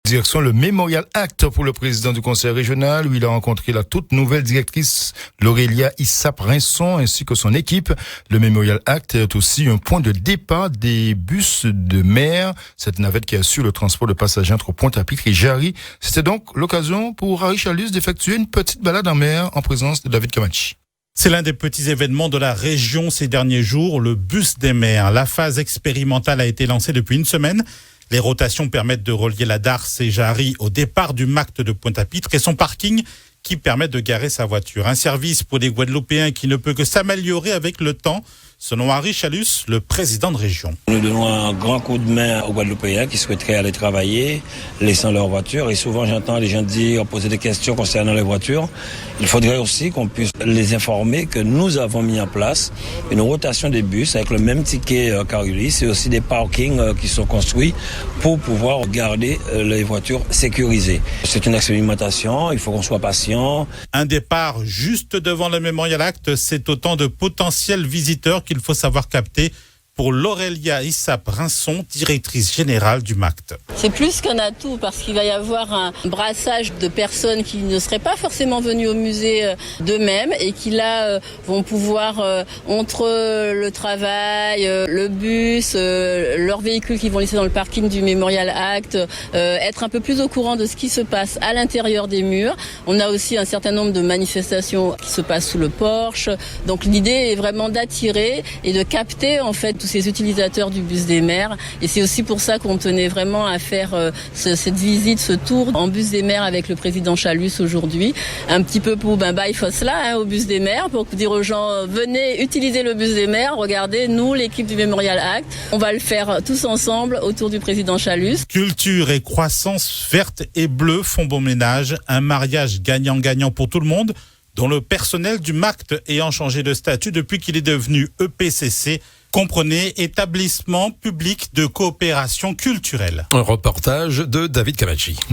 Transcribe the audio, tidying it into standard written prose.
Direction le Memorial Act pour le président du conseil régional où il a rencontré la toute nouvelle directrice Laurelia Issap-Rinson ainsi que son équipe. Le Memorial Act est aussi un point de départ des bus de mer, cette navette qui assure le transport de passagers entre Pointe-à-Pitre et Jarry. C'était donc l'occasion pour Harry Chalus d'effectuer une petite balade en mer en présence de David Kamachi. C'est l'un des petits événements de la région ces derniers jours, le bus des mers. La phase expérimentale a été lancée depuis une semaine. Les rotations permettent de relier la Darse et Jarry au départ du MACT de Pointe-à-Pitre et son parking qui permet de garer sa voiture. Un service pour les Guadeloupéens qui ne peut que s'améliorer avec le temps, selon Harry Chalus, le président de région. Nous donnons un grand coup de main aux Guadeloupéens qui souhaiteraient aller travailler, laissant leur voiture. Et souvent, j'entends les gens poser des questions concernant les voitures. Il faudrait aussi qu'on puisse les informer que nous avons mis en place une rotation des bus avec le même ticket Carullis et aussi des parkings qui sont construits pour pouvoir garder les voitures sécurisées. C'est une expérimentation, il faut qu'on soit patient. Un départ juste devant le Memorial Act, c'est autant de potentiels visiteurs qu'il faut savoir capter pour Laurelia Issap-Rinson, directrice générale du MACT. C'est plus qu'un atout parce qu'il va y avoir un brassage de personnes qui ne seraient pas forcément venues au musée d'eux-mêmes et qui là vont pouvoir, entre le travail, le bus, leurs véhicules qui vont laisser dans le parking du Memorial Act, être un peu plus au courant de ce qui se passe à l'intérieur des murs. On a aussi un certain nombre de manifestations qui se passent sous le porche. Donc l'idée est vraiment d'attirer et de capter en fait tous ces utilisateurs du bus des mers. Et c'est aussi pour ça qu'on tenait vraiment à faire cette visite, ce tour en bus des mers avec le président Chalus aujourd'hui. Un petit peu pour bye Fosla au bus des mers, pour dire aux gens venez utiliser le bus des mers. Regardez, nous, l'équipe du Memorial Act, on va le faire tous ensemble autour du président Chalus. Culture et croissance verte et bleue font bon ménage. Un mariage gagnant-gagnant pour tout le monde, dont le personnel du MACT ayant changé de statut depuis qu'il est devenu EPCC. Comprenez établissement public de coopération culturelle. Un reportage de David Kamachi.